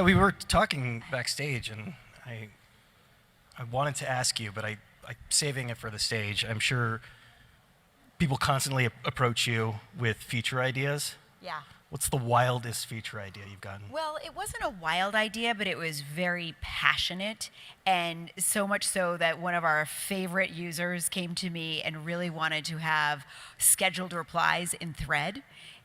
Yeah, we were talking backstage, and I wanted to ask you, but I'm saving it for the stage. I'm sure people constantly approach you with feature ideas. Yeah. What's the wildest feature idea you've gotten? Well, it wasn't a wild idea, but it was very passionate, and so much so that one of our favorite users came to me and really wanted to have scheduled replies in thread.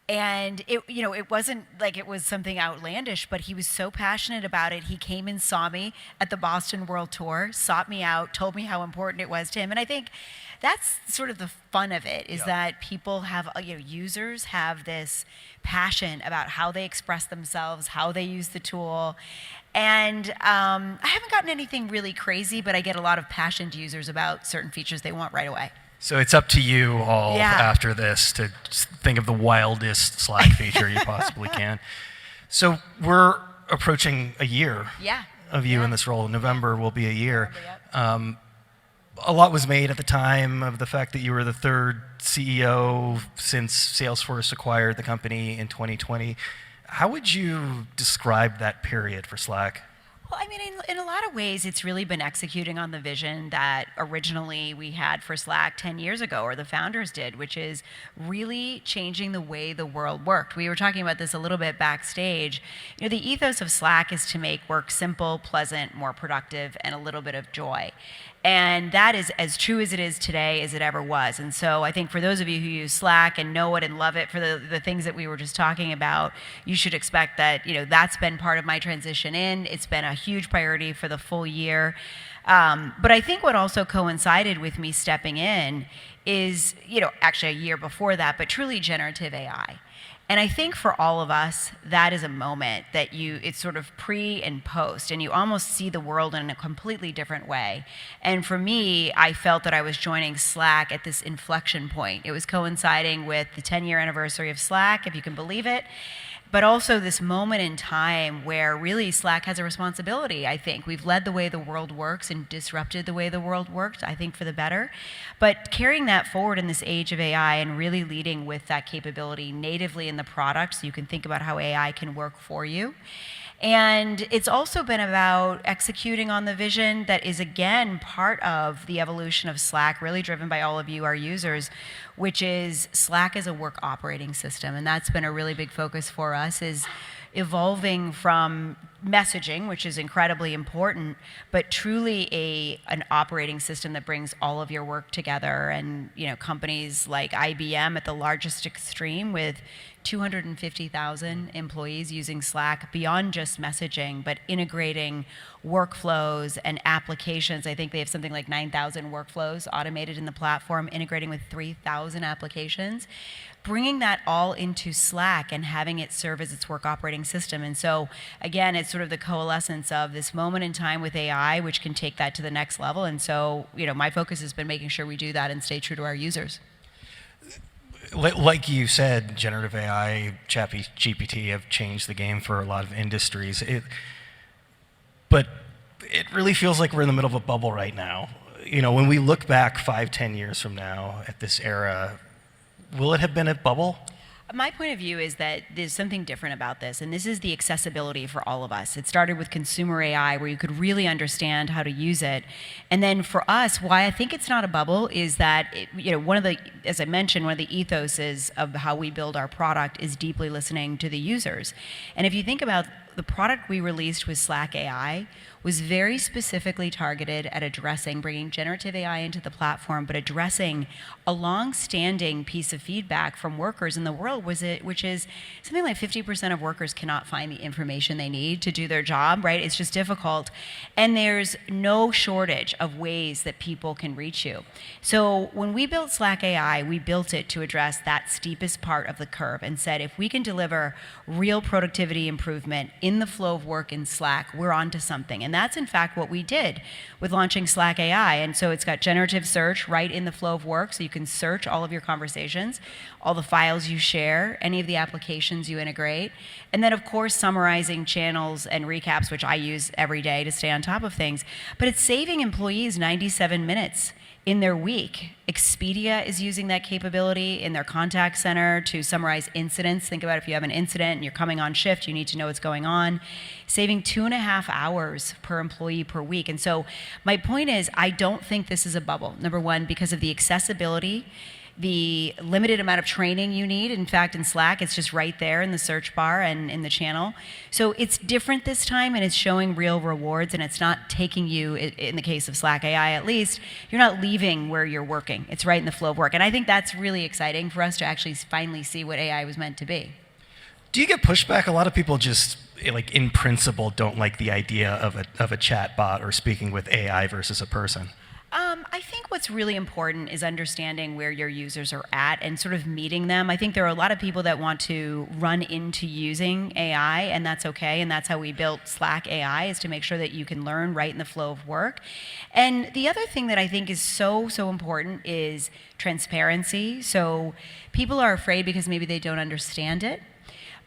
And it wasn't like it was something outlandish, but he was so passionate about it. He came and saw me at the Boston World Tour, sought me out, told me how important it was to him. And I think that's sort of the fun of it, is that people have, users have this passion about how they express themselves, how they use the tool. And I haven't gotten anything really crazy, but I get a lot of passionate users about certain features they want right away. So it's up to you all after this to think of the wildest Slack feature you possibly can. So we're approaching a year of you in this role. November will be a year. A lot was made at the time of the fact that you were the third CEO since Salesforce acquired the company in 2020. How would you describe that period for Slack? Well, I mean, in a lot of ways, it's really been executing on the vision that originally we had for Slack 10 years ago, or the founders did, which is really changing the way the world worked. We were talking about this a little bit backstage. The ethos of Slack is to make work simple, pleasant, more productive, and a little bit of joy. And that is as true as it is today as it ever was. And so I think for those of you who use Slack and know it and love it for the things that we were just talking about, you should expect that that's been part of my transition in. It's been a huge priority for the full year. But I think what also coincided with me stepping in is, actually a year before that, but truly generative AI. And I think for all of us, that is a moment that it's sort of pre and post, and you almost see the world in a completely different way. And for me, I felt that I was joining Slack at this inflection point. It was coinciding with the 10-year anniversary of Slack, if you can believe it, but also this moment in time where really Slack has a responsibility, I think. We've led the way the world works and disrupted the way the world worked, I think for the better. But carrying that forward in this age of AI and really leading with that capability natively in the product, so you can think about how AI can work for you. And it's also been about executing on the vision that is, again, part of the evolution of Slack, really driven by all of you, our users, which is Slack as a work operating system. And that's been a really big focus for us, is evolving from messaging, which is incredibly important, but truly an operating system that brings all of your work together. And companies like IBM at the largest extreme with 250,000 employees using Slack beyond just messaging, but integrating workflows and applications. I think they have something like 9,000 workflows automated in the platform, integrating with 3,000 applications, bringing that all into Slack and having it serve as its work operating system. And so, again, it's sort of the coalescence of this moment in time with AI, which can take that to the next level. And so, my focus has been making sure we do that and stay true to our users. Like you said, generative AI, ChatGPT have changed the game for a lot of industries. But it really feels like we're in the middle of a bubble right now. When we look back 5-10 years from now at this era, will it have been a bubble? My point of view is that there's something different about this, and this is the accessibility for all of us. It started with consumer AI, where you could really understand how to use it. And then for us, why I think it's not a bubble is that, as I mentioned, one of the ethoses of how we build our product is deeply listening to the users. And if you think about the product we released with Slack AI was very specifically targeted at bringing generative AI into the platform, but addressing a long-standing piece of feedback from workers in the world, which is something like 50% of workers cannot find the information they need to do their job, right? It's just difficult. And there's no shortage of ways that people can reach you. So when we built Slack AI, we built it to address that steepest part of the curve and said, if we can deliver real productivity improvement in the flow of work in Slack, we're onto something. And that's in fact what we did with launching Slack AI. And so it's got generative search right in the flow of work, so you can search all of your conversations, all the files you share, any of the applications you integrate. And then of course summarizing channels and recaps, which I use every day to stay on top of things. But it's saving employees 97 minutes in their week. Expedia is using that capability in their contact center to summarize incidents. Think about if you have an incident and you're coming on shift, you need to know what's going on. Saving 2.5 hours per employee per week. And so my point is, I don't think this is a bubble. Number one, because of the accessibility, the limited amount of training you need. In fact, in Slack, it's just right there in the search bar and in the channel. So it's different this time, and it's showing real rewards, and it's not taking you, in the case of Slack AI at least, you're not leaving where you're working. It's right in the flow of work. And I think that's really exciting for us to actually finally see what AI was meant to be. Do you get pushback? A lot of people just, like, in principle, don't like the idea of a chat bot or speaking with AI versus a person. I think what's really important is understanding where your users are at and sort of meeting them. I think there are a lot of people that want to run into using AI, and that's okay, and that's how we built Slack AI, is to make sure that you can learn right in the flow of work. And the other thing that I think is so important is transparency. So people are afraid because maybe they don't understand it.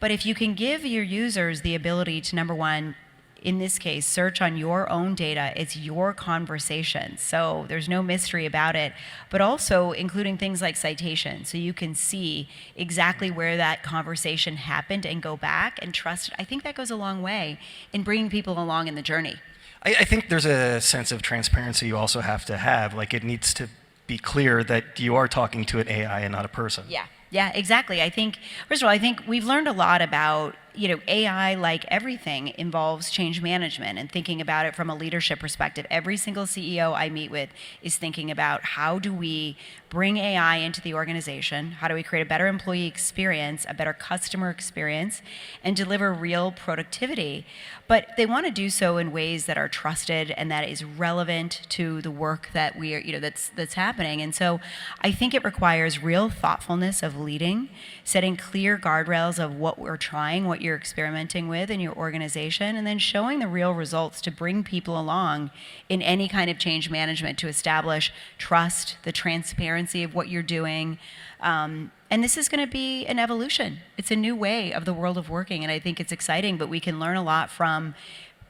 But if you can give your users the ability to, number one, in this case, search on your own data, it's your conversation. So there's no mystery about it, but also including things like citations. So you can see exactly where that conversation happened and go back and trust it. I think that goes a long way in bringing people along in the journey. I think there's a sense of transparency you also have to have. Like, it needs to be clear that you are talking to an AI and not a person. Yeah, exactly. I think, first of all, I think we've learned a lot about, AI, like everything, involves change management and thinking about it from a leadership perspective. Every single CEO I meet with is thinking about, how do we bring AI into the organization? How do we create a better employee experience, a better customer experience, and deliver real productivity? But they want to do so in ways that are trusted and that is relevant to the work that we are, that's happening. And so I think it requires real thoughtfulness of leading, setting clear guardrails of what we're trying, what you're experimenting with in your organization, and then showing the real results to bring people along in any kind of change management to establish trust, the transparency of what you're doing. And this is going to be an evolution. It's a new way of the world of working, and I think it's exciting, but we can learn a lot from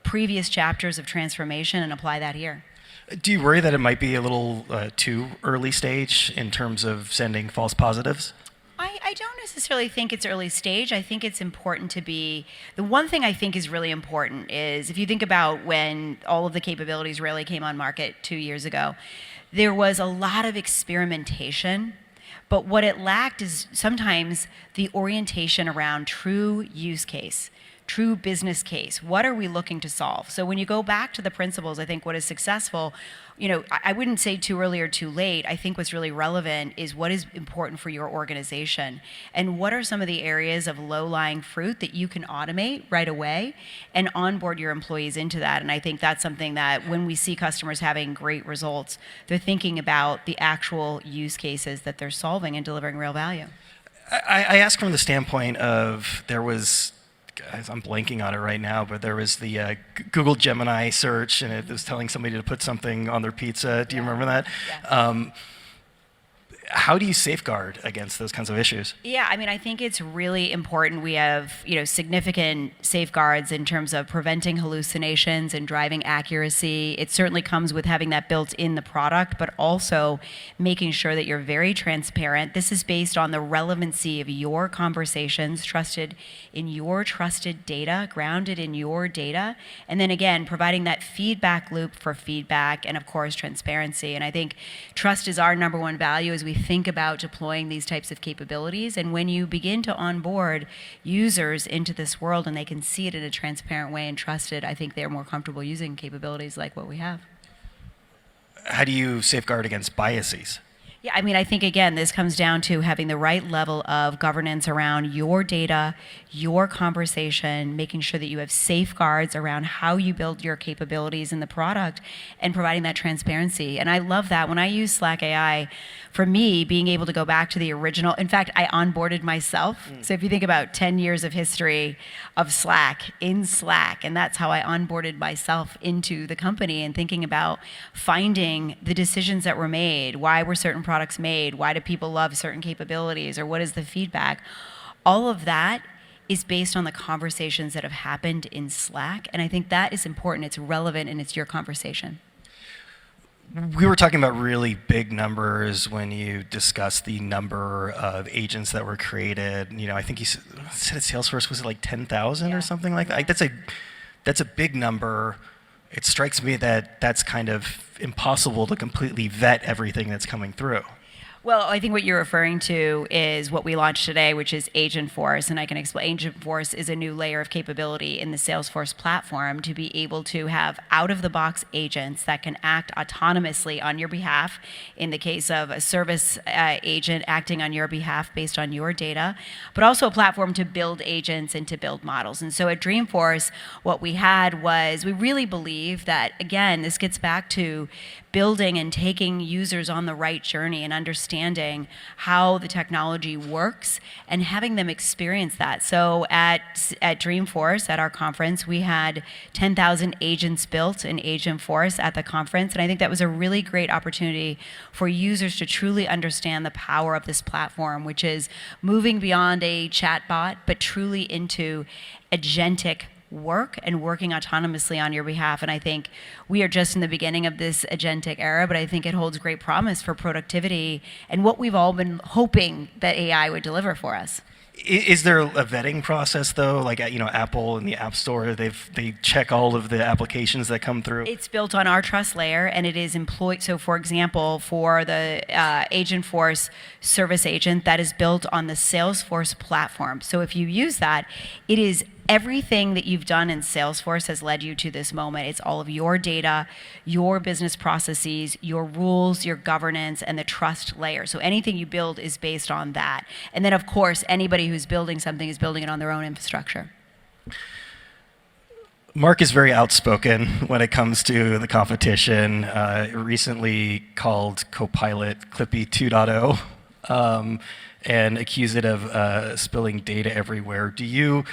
previous chapters of transformation and apply that here. Do you worry that it might be a little too early stage in terms of sending false positives? I don't necessarily think it's early stage. I think it's important to be, the one thing I think is really important is, if you think about when all of the capabilities really came on market 2 years ago, there was a lot of experimentation, but what it lacked is sometimes the orientation around true use case, true business case. What are we looking to solve? So when you go back to the principles, I think what is successful, I wouldn't say too early or too late. I think what's really relevant is what is important for your organization, and what are some of the areas of low-lying fruit that you can automate right away and onboard your employees into that. And I think that's something that when we see customers having great results, they're thinking about the actual use cases that they're solving and delivering real value. I ask from the standpoint of, there was, guys, I'm blanking on it right now, but there was the Google Gemini search, and it was telling somebody to put something on their pizza. Do you remember that? Yeah. How do you safeguard against those kinds of issues? Yeah, I think it's really important. We have, significant safeguards in terms of preventing hallucinations and driving accuracy. It certainly comes with having that built in the product, but also making sure that you're very transparent. This is based on the relevancy of your conversations, trusted in your trusted data, grounded in your data, and then again, providing that feedback loop for feedback, and of course, transparency. And I think trust is our number one value as we think about deploying these types of capabilities. And when you begin to onboard users into this world and they can see it in a transparent way and trust it, I think they're more comfortable using capabilities like what we have. How do you safeguard against biases? Yeah, I think, again, this comes down to having the right level of governance around your data, your conversation, making sure that you have safeguards around how you build your capabilities in the product, and providing that transparency. And I love that. When I use Slack AI, for me, being able to go back to the original, in fact, I onboarded myself. So if you think about 10 years of history of Slack in Slack, and that's how I onboarded myself into the company, and thinking about finding the decisions that were made, why were certain products made, why do people love certain capabilities, or what is the feedback? All of that is based on the conversations that have happened in Slack, and I think that is important. It's relevant, and it's your conversation. We were talking about really big numbers when you discussed the number of agents that were created. I think you said at Salesforce, was it like 10,000 or something like that? Like that's a big number. It strikes me that that's kind of impossible to completely vet everything that's coming through. Well, I think what you're referring to is what we launched today, which is Agentforce, and I can explain. Agentforce is a new layer of capability in the Salesforce platform to be able to have out-of-the-box agents that can act autonomously on your behalf, in the case of a service agent acting on your behalf based on your data, but also a platform to build agents and to build models. And so at Dreamforce, what we had was, we really believe that, again, this gets back to building and taking users on the right journey and understanding how the technology works and having them experience that. So at Dreamforce, at our conference, we had 10,000 agents built in Agentforce at the conference, and I think that was a really great opportunity for users to truly understand the power of this platform, which is moving beyond a chatbot, but truly into agentic work and working autonomously on your behalf. And I think we are just in the beginning of this agentic era, but I think it holds great promise for productivity and what we've all been hoping that AI would deliver for us. Is there a vetting process though? Like Apple and the App Store, they check all of the applications that come through? It's built on our trust layer, and it is employed. So for example, for the Agentforce service agent, that is built on the Salesforce platform. So if you use that, it is everything that you've done in Salesforce has led you to this moment. It's all of your data, your business processes, your rules, your governance, and the trust layer. So anything you build is based on that. And then, of course, anybody who's building something is building it on their own infrastructure. Mark is very outspoken when it comes to the competition. Recently called Copilot Clippy 2.0 and accused it of spilling data everywhere. Do you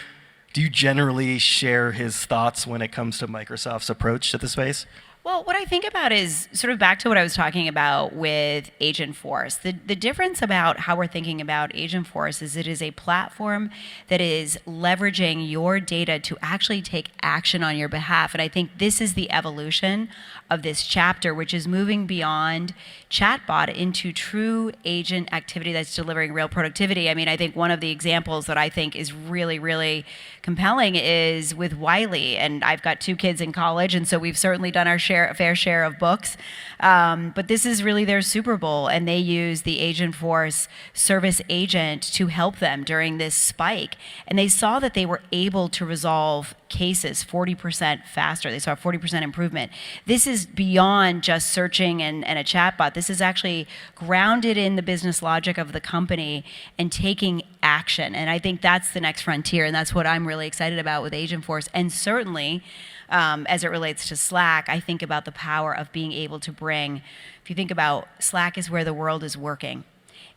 generally share his thoughts when it comes to Microsoft's approach to the space? Well, what I think about is sort of back to what I was talking about with Agentforce. The difference about how we're thinking about Agentforce is it is a platform that is leveraging your data to actually take action on your behalf. And I think this is the evolution of this chapter, which is moving beyond chatbot into true agent activity that's delivering real productivity. I mean, I think one of the examples that I think is really, really compelling is with Wiley. And I've got 2 kids in college, and so we've certainly done our fair share of books. But this is really their Super Bowl, and they use the Agentforce service agent to help them during this spike. And they saw that they were able to resolve cases 40% faster. They saw a 40% improvement. This is beyond just searching and a chatbot. This is actually grounded in the business logic of the company and taking action. And I think that's the next frontier, and that's what I'm really excited about with Agentforce. And certainly, as it relates to Slack, I think about the power of being able to bring, if you think about Slack is where the world is working.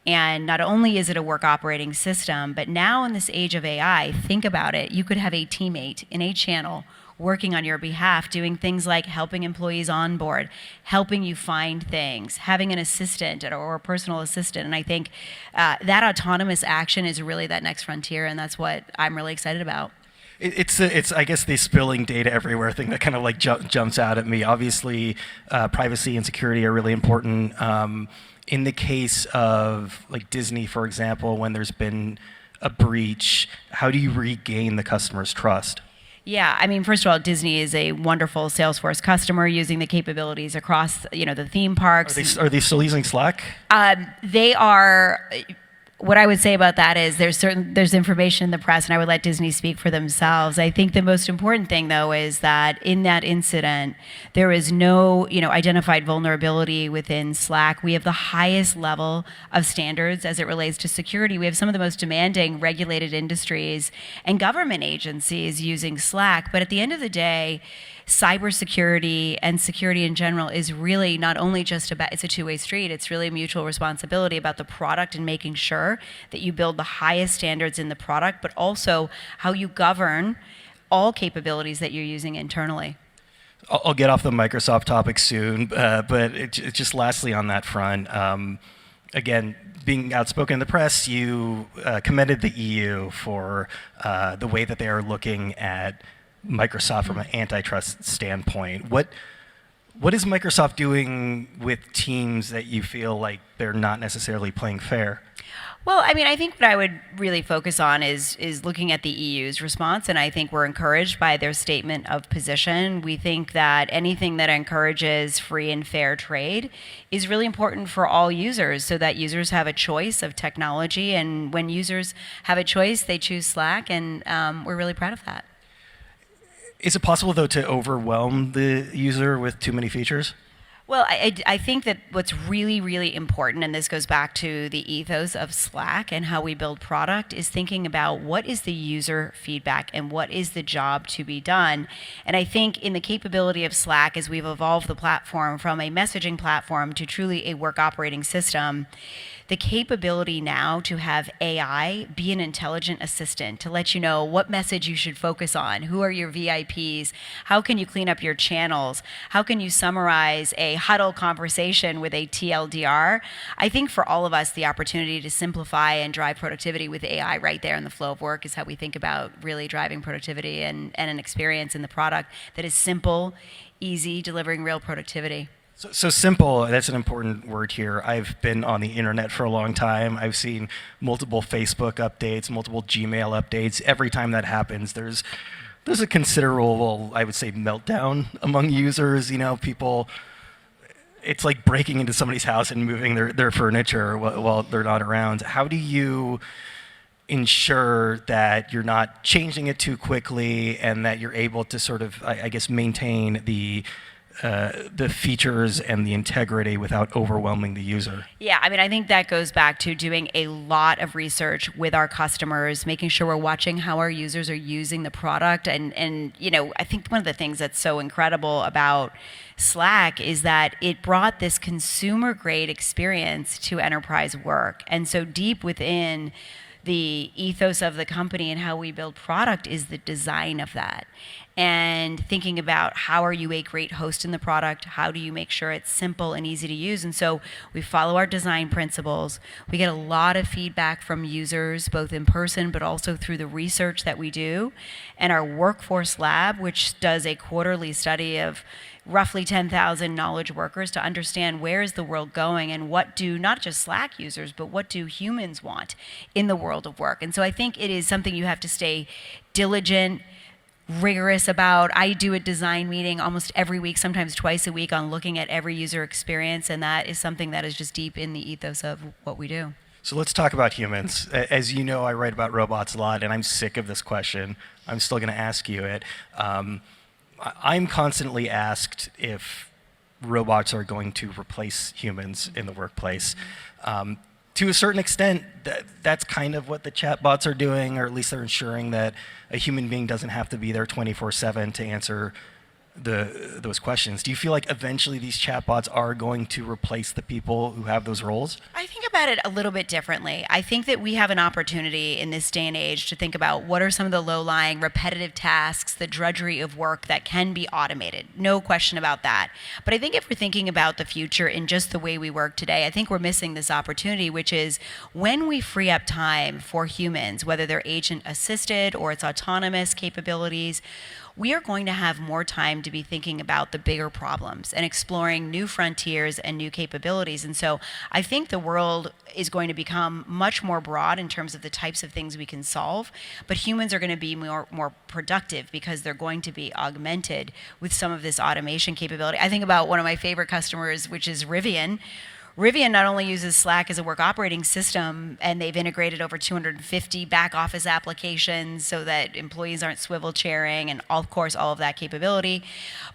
And not only is it a work operating system, but now in this age of AI, think about it, you could have a teammate in a channel working on your behalf, doing things like helping employees onboard, helping you find things, having an assistant or a personal assistant. And I think that autonomous action is really that next frontier, and that's what I'm really excited about. It's I guess the spilling data everywhere thing that kind of like jumps out at me. Obviously, privacy and security are really important. In the case of like Disney, for example, when there's been a breach, how do you regain the customer's trust? Yeah, I mean, first of all, Disney is a wonderful Salesforce customer using the capabilities across, the theme parks. Are they still using Slack? They are. What I would say about that is there's information in the press, and I would let Disney speak for themselves. I think the most important thing, though, is that in that incident, there is no, identified vulnerability within Slack. We have the highest level of standards as it relates to security. We have some of the most demanding regulated industries and government agencies using Slack. But at the end of the day, cybersecurity and security in general is really not only just about, it's a two-way street, it's really a mutual responsibility about the product and making sure that you build the highest standards in the product, but also how you govern all capabilities that you're using internally. I'll get off the Microsoft topic soon, but just lastly on that front, again, being outspoken in the press, you commended the EU for the way that they are looking at Microsoft from an antitrust standpoint. What What is Microsoft doing with teams that you feel like they're not necessarily playing fair? Well, I mean, I think what I would really focus on is looking at the EU's response, and I think we're encouraged by their statement of position. We think that anything that encourages free and fair trade is really important for all users, so that users have a choice of technology, and when users have a choice, they choose Slack, and we're really proud of that. Is it possible, though, to overwhelm the user with too many features? Well, I think that what's really, really important, and this goes back to the ethos of Slack and how we build product, is thinking about what is the user feedback and what is the job to be done. And I think in the capability of Slack, as we've evolved the platform from a messaging platform to truly a work operating system, the capability now to have AI be an intelligent assistant to let you know what message you should focus on, who are your VIPs, how can you clean up your channels, how can you summarize a huddle conversation with a TLDR. I think for all of us, the opportunity to simplify and drive productivity with AI right there in the flow of work is how we think about really driving productivity and an experience in the product that is simple, easy, delivering real productivity. So simple, that's an important word here. I've been on the internet for a long time. I've seen multiple Facebook updates, multiple Gmail updates. Every time that happens, there's a considerable, I would say, meltdown among users. You know, people, it's like breaking into somebody's house and moving their furniture while they're not around. How do you ensure that you're not changing it too quickly and that you're able to sort of, I guess, maintain the features and the integrity without overwhelming the user? Yeah, I mean, I think that goes back to doing a lot of research with our customers, making sure we're watching how our users are using the product. And you know, I think one of the things that's so incredible about Slack is that it brought this consumer-grade experience to enterprise work. And so deep within the ethos of the company and how we build product is the design of that. And thinking about how are you a great host in the product, how do you make sure it's simple and easy to use. And so we follow our design principles. We get a lot of feedback from users, both in person, but also through the research that we do. And our workforce lab, which does a quarterly study of roughly 10,000 knowledge workers to understand where is the world going and what do not just Slack users, but what do humans want in the world of work. And so I think it is something you have to stay diligent, rigorous about. I do a design meeting almost every week, sometimes twice a week, on looking at every user experience, and that is something that is just deep in the ethos of what we do. So let's talk about humans. As you know, I write about robots a lot, and I'm sick of this question. I'm still going to ask you it. I'm constantly asked if robots are going to replace humans in the workplace. To a certain extent, that's kind of what the chatbots are doing, or at least they're ensuring that a human being doesn't have to be there 24/7 to answer those questions. Do you feel like eventually these chatbots are going to replace the people who have those roles? I think about it a little bit differently. I think that we have an opportunity in this day and age to think about what are some of the low-lying, repetitive tasks, the drudgery of work that can be automated. No question about that. But I think if we're thinking about the future in just the way we work today, I think we're missing this opportunity, which is when we free up time for humans, whether they're agent-assisted or it's autonomous capabilities, we are going to have more time to be thinking about the bigger problems and exploring new frontiers and new capabilities. And so I think the world is going to become much more broad in terms of the types of things we can solve, but humans are going to be more productive because they're going to be augmented with some of this automation capability. I think about one of my favorite customers, which is Rivian. Rivian not only uses Slack as a work operating system, and they've integrated over 250 back office applications so that employees aren't swivel chairing, and of course all of that capability,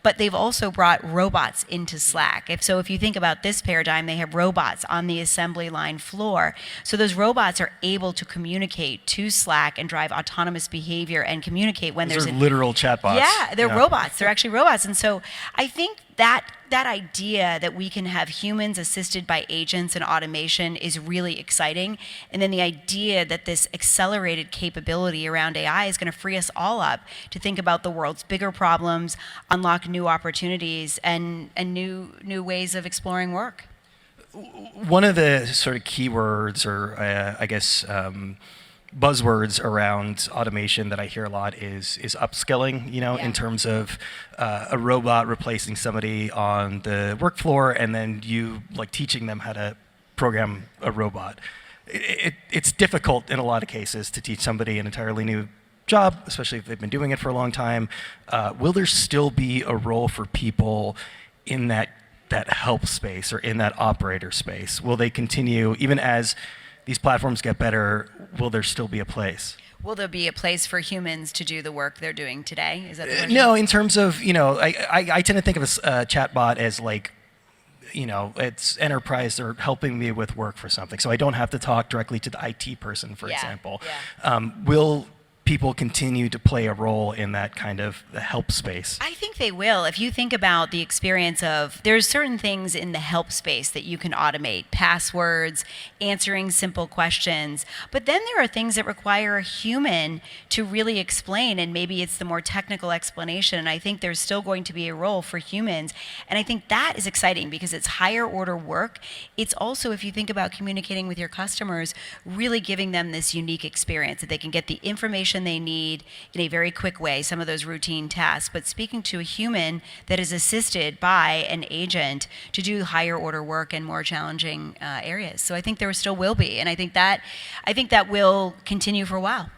but they've also brought robots into Slack. If you think about this paradigm, they have robots on the assembly line floor. So those robots are able to communicate to Slack and drive autonomous behavior and communicate when Those are literal chatbots. Yeah, they're robots. They're actually robots. And so I think that idea that we can have humans assisted by agents and automation is really exciting. And then the idea that this accelerated capability around AI is going to free us all up to think about the world's bigger problems, unlock new opportunities, and new ways of exploring work. One of the sort of keywords, or I guess buzzwords around automation that I hear a lot is upskilling, in terms of a robot replacing somebody on the work floor and then you teaching them how to program a robot. It's difficult in a lot of cases to teach somebody an entirely new job, especially if they've been doing it for a long time. Will there still be a role for people in that help space or in that operator space? Will they continue, even as these platforms get better, will there still be a place? Will there be a place for humans to do the work they're doing today? Is that the question? No, in terms of, I tend to think of a chatbot as it's enterprise. They're helping me with work for something. So I don't have to talk directly to the IT person, for example. Yeah. Will people continue to play a role in that kind of help space? I think they will. If you think about the experience of, there's certain things in the help space that you can automate, passwords, answering simple questions, but then there are things that require a human to really explain, and maybe it's the more technical explanation, and I think there's still going to be a role for humans, and I think that is exciting because it's higher order work. It's also, if you think about communicating with your customers, really giving them this unique experience that they can get the information they need in a very quick way, some of those routine tasks, but speaking to a human that is assisted by an agent to do higher order work and more challenging areas. So I think there still will be, and I think that will continue for a while.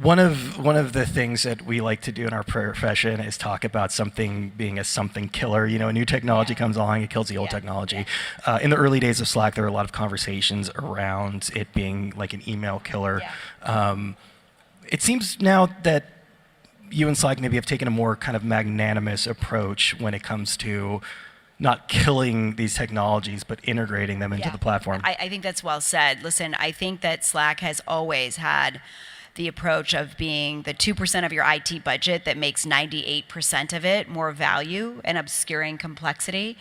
One of the things that we like to do in our profession is talk about something being a something killer. A new technology comes along, it kills the old technology. In the early days of Slack, there were a lot of conversations around it being like an email killer. It seems now that you and Slack maybe have taken a more kind of magnanimous approach when it comes to not killing these technologies, but integrating them into the platform. I think that's well said. Listen, I think that Slack has always had the approach of being the 2% of your IT budget that makes 98% of it more value and obscuring complexity.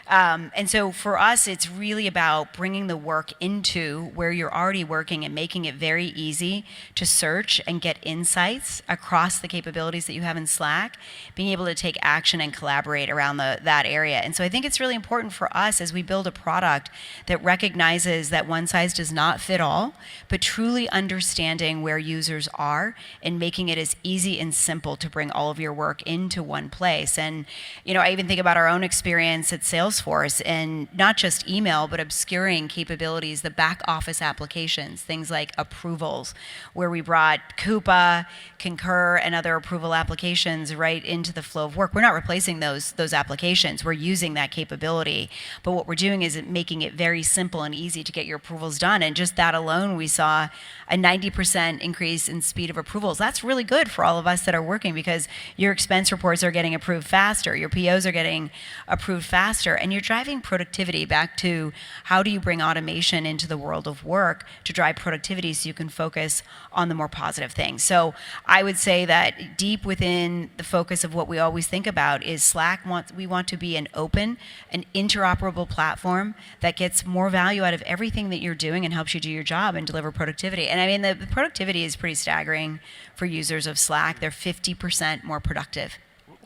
And so for us, it's really about bringing the work into where you're already working and making it very easy to search and get insights across the capabilities that you have in Slack, being able to take action and collaborate around that area. And so I think it's really important for us as we build a product that recognizes that one size does not fit all, but truly understanding where users are and making it as easy and simple to bring all of your work into one place. And, I even think about our own experience at Salesforce, and not just email, but obscuring capabilities, the back office applications, things like approvals, where we brought Coupa, Concur, and other approval applications right into the flow of work. We're not replacing those applications. We're using that capability. But what we're doing is making it very simple and easy to get your approvals done. And just that alone, we saw a 90% increase in speed of approvals. That's really good for all of us that are working because your expense reports are getting approved faster, your POs are getting approved faster, and you're driving productivity. Back to how do you bring automation into the world of work to drive productivity so you can focus on the more positive things. So I would say that deep within the focus of what we always think about is Slack we want to be an open, an interoperable platform that gets more value out of everything that you're doing and helps you do your job and deliver productivity. And I mean, the productivity is pretty staggering for users of Slack. They're 50% more productive.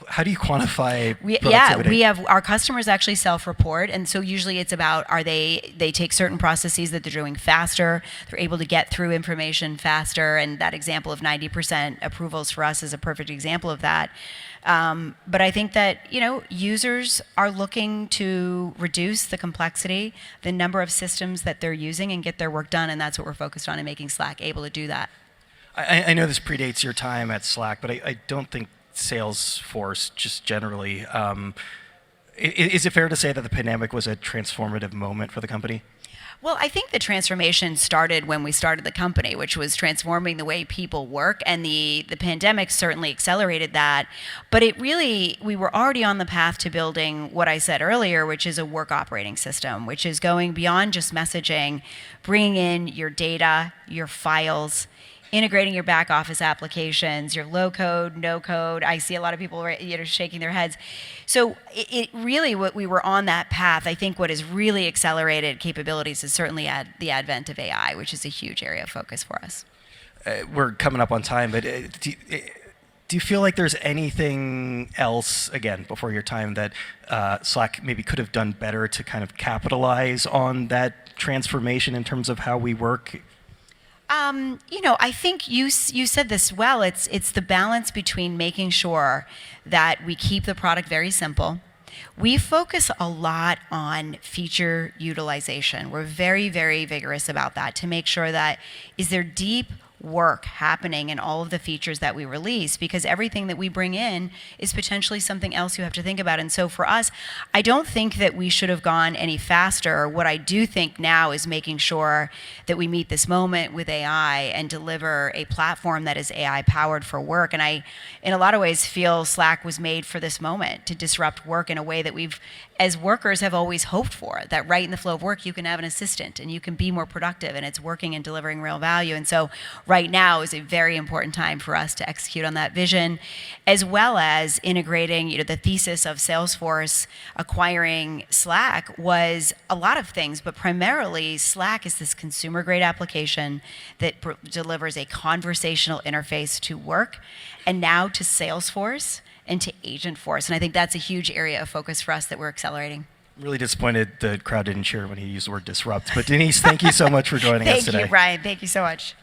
How do you quantify productivity? We have our customers actually self-report, and so usually it's about they take certain processes that they're doing faster, they're able to get through information faster, and that example of 90% approvals for us is a perfect example of that. But I think that users are looking to reduce the complexity, the number of systems that they're using, and get their work done, and that's what we're focused on in making Slack able to do that. I know this predates your time at Slack, but I don't think Salesforce, just generally, is it fair to say that the pandemic was a transformative moment for the company? Well, I think the transformation started when we started the company, which was transforming the way people work, and the pandemic certainly accelerated that. But we were already on the path to building what I said earlier, which is a work operating system, which is going beyond just messaging, bringing in your data, your files, integrating your back office applications, your low code, no code. I see a lot of people shaking their heads. So it really, what we were on that path, I think what has really accelerated capabilities is certainly the advent of AI, which is a huge area of focus for us. We're coming up on time, but do you feel like there's anything else, again, before your time, that Slack maybe could have done better to kind of capitalize on that transformation in terms of how we work? I think you said this well. It's the balance between making sure that we keep the product very simple. We focus a lot on feature utilization. We're very, very vigorous about that to make sure that is there deep work happening in all of the features that we release, because everything that we bring in is potentially something else you have to think about. And so for us, I don't think that we should have gone any faster. What I do think now is making sure that we meet this moment with AI and deliver a platform that is AI powered for work. And I, in a lot of ways, feel Slack was made for this moment, to disrupt work in a way that we've, as workers, have always hoped for, that right in the flow of work, you can have an assistant and you can be more productive and it's working and delivering real value. And so right now is a very important time for us to execute on that vision, as well as integrating, the thesis of Salesforce acquiring Slack was a lot of things, but primarily Slack is this consumer-grade application that delivers a conversational interface to work, and now to Salesforce and to Agentforce. And I think that's a huge area of focus for us that we're accelerating. Really disappointed the crowd didn't cheer when he used the word disrupt. But Denise, thank you so much for joining us today. Thank you, Brian. Thank you so much.